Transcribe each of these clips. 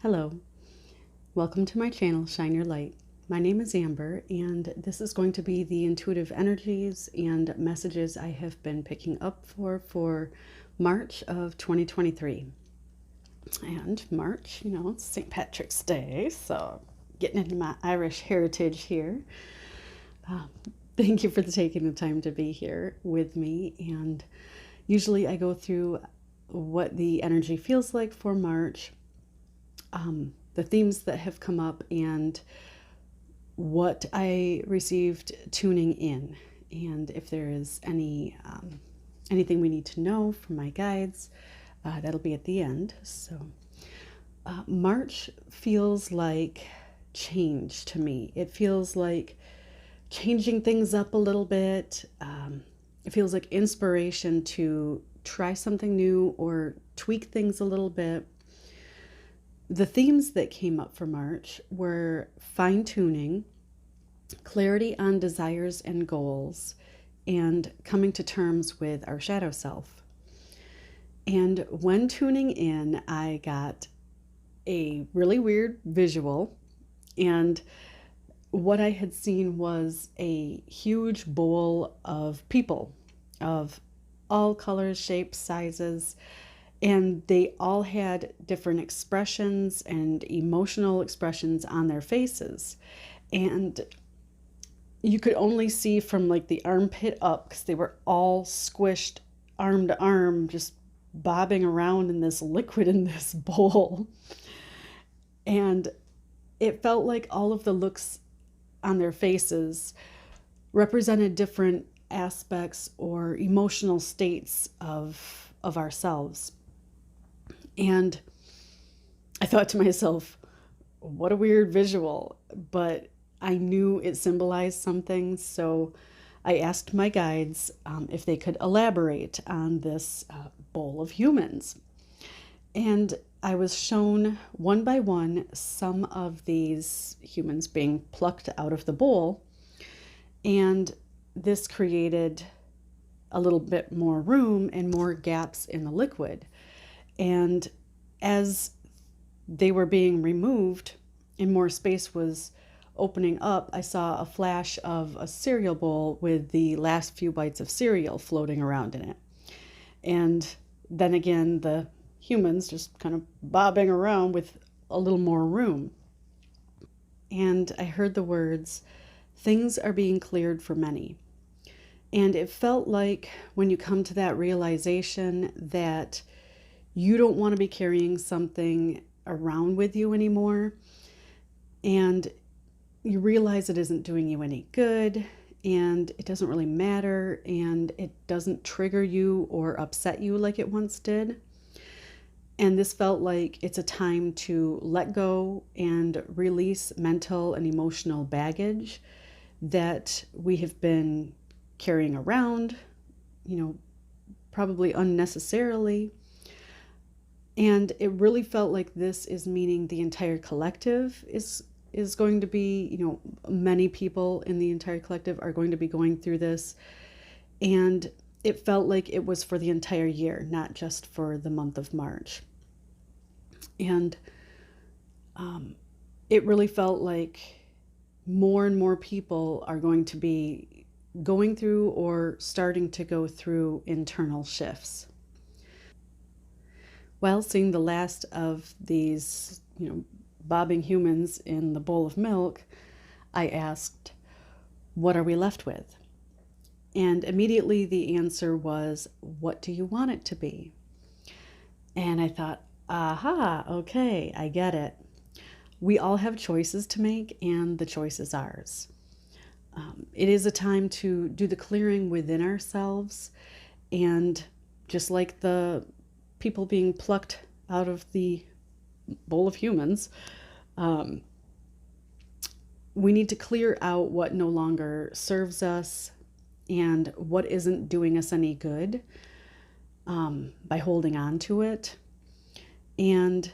Hello, welcome to my channel, Shine Your Light. My name is Amber, and this is going to be the intuitive energies and messages I have been picking up for March of 2023. And March, it's St. Patrick's Day, so getting into my Irish heritage here. Um, Thank you for taking the time to be here with me. And usually I go through what the energy feels like for March, the themes that have come up, and what I received tuning in. And if there is anything we need to know from my guides, that'll be at the end. So March feels like change to me. It feels like changing things up a little bit. It feels like inspiration to try something new or tweak things a little bit. The themes that came up for March were fine-tuning, clarity on desires and goals, and coming to terms with our shadow self. And when tuning in, I got a really weird visual, and what I had seen was a huge bowl of people of all colors, shapes, sizes, and they all had different expressions and emotional expressions on their faces. And you could only see from like the armpit up because they were all squished arm to arm, just bobbing around in this liquid in this bowl. And it felt like all of the looks on their faces represented different aspects or emotional states of ourselves. And I thought to myself, what a weird visual, but I knew it symbolized something. So I asked my guides if they could elaborate on this bowl of humans. And I was shown one by one some of these humans being plucked out of the bowl. And this created a little bit more room and more gaps in the liquid. And as they were being removed and more space was opening up, I saw a flash of a cereal bowl with the last few bites of cereal floating around in it. And then again, the humans just kind of bobbing around with a little more room. And I heard the words, "Things are being cleared for many." And it felt like when you come to that realization that you don't want to be carrying something around with you anymore, and you realize it isn't doing you any good, and it doesn't really matter, and it doesn't trigger you or upset you like it once did. And this felt like it's a time to let go and release mental and emotional baggage that we have been carrying around, probably unnecessarily. And it really felt like this is meaning the entire collective is going to be, many people in the entire collective are going to be going through this. And it felt like it was for the entire year, not just for the month of March. And it really felt like more and more people are going to be going through or starting to go through internal shifts. Well, seeing the last of these, bobbing humans in the bowl of milk, I asked, what are we left with? And immediately the answer was, what do you want it to be? And I thought, aha, okay, I get it. We all have choices to make, and the choice is ours. It is a time to do the clearing within ourselves, and just like the people being plucked out of the bowl of humans, we need to clear out what no longer serves us and what isn't doing us any good, by holding on to it, and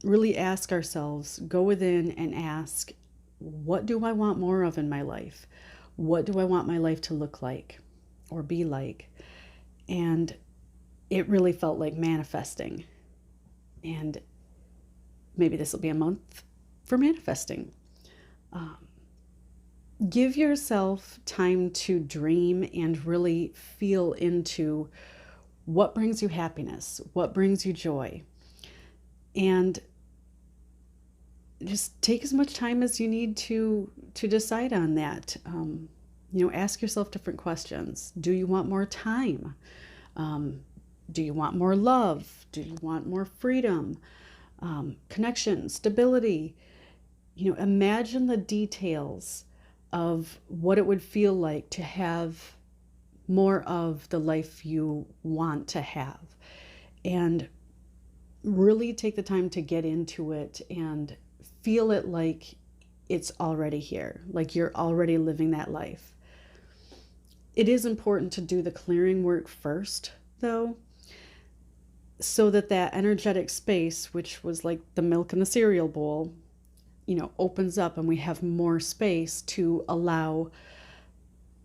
really ask ourselves, go within and ask, what do I want more of in my life? What do I want my life to look like or be like? And it really felt like manifesting. And Maybe this will be a month for manifesting. Give yourself time to dream and really feel into what brings you happiness, what brings you joy. And just take as much time as you need to decide on that. Ask yourself different questions. Do you want more time? Do you want more love? Do you want more freedom? Connection, stability? Imagine the details of what it would feel like to have more of the life you want to have, and really take the time to get into it and feel it like it's already here, like you're already living that life. It is important to do the clearing work first, though, so that energetic space, which was like the milk in the cereal bowl, opens up and we have more space to allow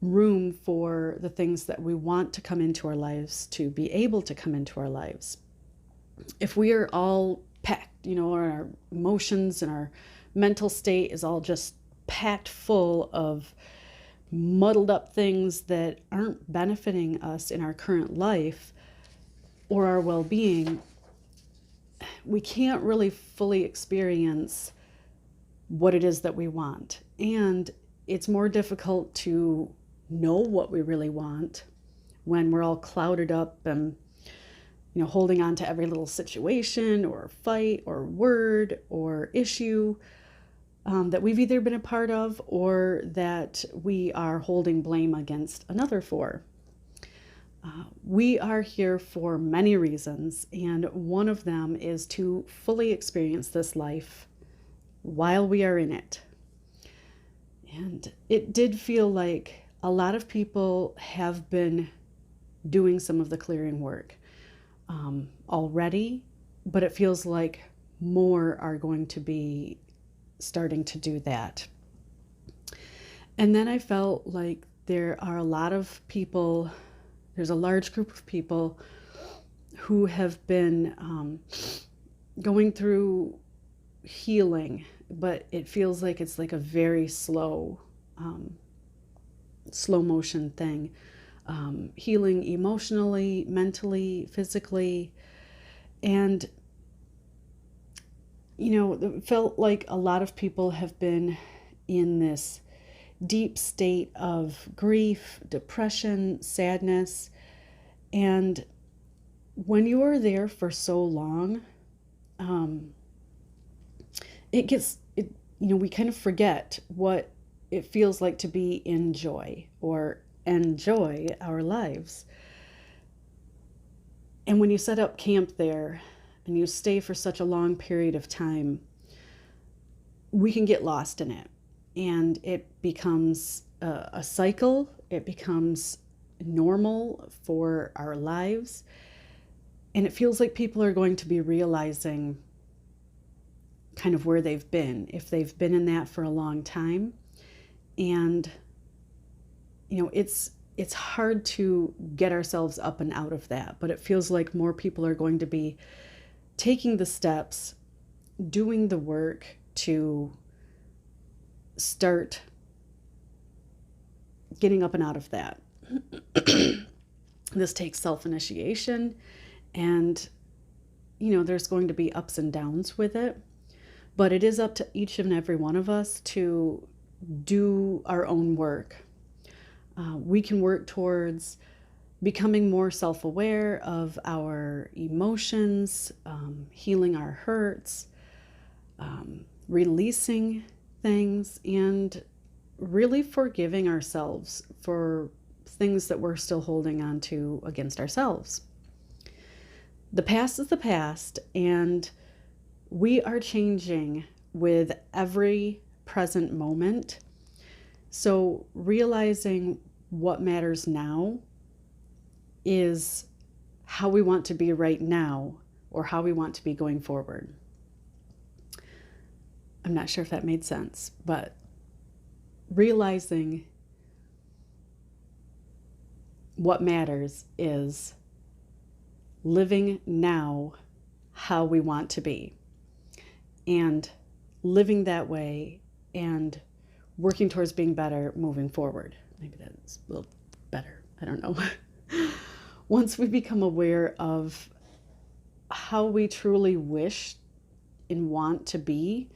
room for the things that we want to come into our lives to be able to come into our lives. If we are all packed, our emotions and our mental state is all just packed full of muddled up things that aren't benefiting us in our current life or our well-being, we can't really fully experience what it is that we want. And it's more difficult to know what we really want when we're all clouded up and holding on to every little situation or fight or word or issue that we've either been a part of or that we are holding blame against another for. We are here for many reasons, and one of them is to fully experience this life while we are in it. And it did feel like a lot of people have been doing some of the clearing work already, but it feels like more are going to be starting to do that. And then I felt like there are a lot of people, there's a large group of people who have been going through healing, but it feels like it's like a very slow motion thing. Healing emotionally, mentally, physically. And, it felt like a lot of people have been in this deep state of grief, depression, sadness. And when you are there for so long, we kind of forget what it feels like to be in joy or enjoy our lives. And when you set up camp there and you stay for such a long period of time, we can get lost in it. And it becomes a cycle. It becomes normal for our lives. And it feels like people are going to be realizing kind of where they've been, if they've been in that for a long time. And, it's hard to get ourselves up and out of that, but it feels like more people are going to be taking the steps, doing the work to start getting up and out of that. This takes self-initiation, and, there's going to be ups and downs with it, but it is up to each and every one of us to do our own work. We can work towards becoming more self-aware of our emotions, healing our hurts, releasing things, and really forgiving ourselves for things that we're still holding on to against ourselves. The past is the past, and we are changing with every present moment. So realizing what matters now is how we want to be right now, or how we want to be going forward. I'm not sure if that made sense, but realizing what matters is living now how we want to be. and living that way and working towards being better moving forward. Maybe that's a little better. I don't know. Once we become aware of how we truly wish and want to be,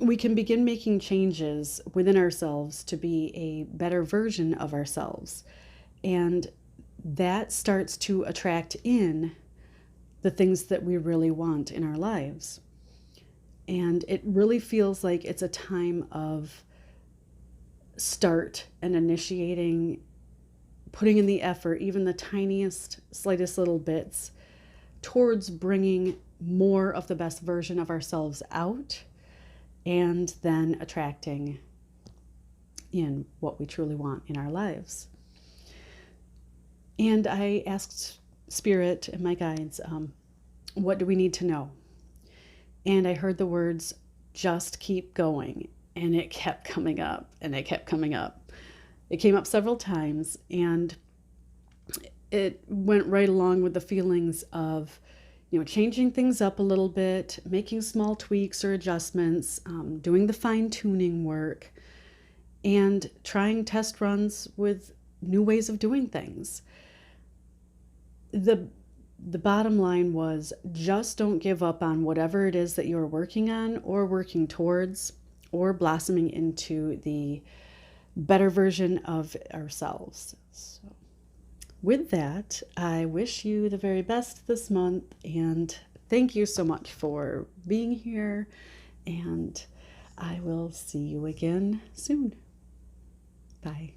we can begin making changes within ourselves to be a better version of ourselves. And that starts to attract in the things that we really want in our lives. And it really feels like it's a time of start and initiating, putting in the effort, even the tiniest, slightest little bits, towards bringing more of the best version of ourselves out, and then attracting in what we truly want in our lives. And I asked Spirit and my guides, what do we need to know? And I heard the words, just keep going. And it kept coming up and it kept coming up. It came up several times, and it went right along with the feelings of, changing things up a little bit, making small tweaks or adjustments, doing the fine-tuning work, and trying test runs with new ways of doing things. The bottom line was, just don't give up on whatever it is that you're working on or working towards or blossoming into the better version of ourselves. So with that, I wish you the very best this month, and thank you so much for being here, and I will see you again soon. Bye.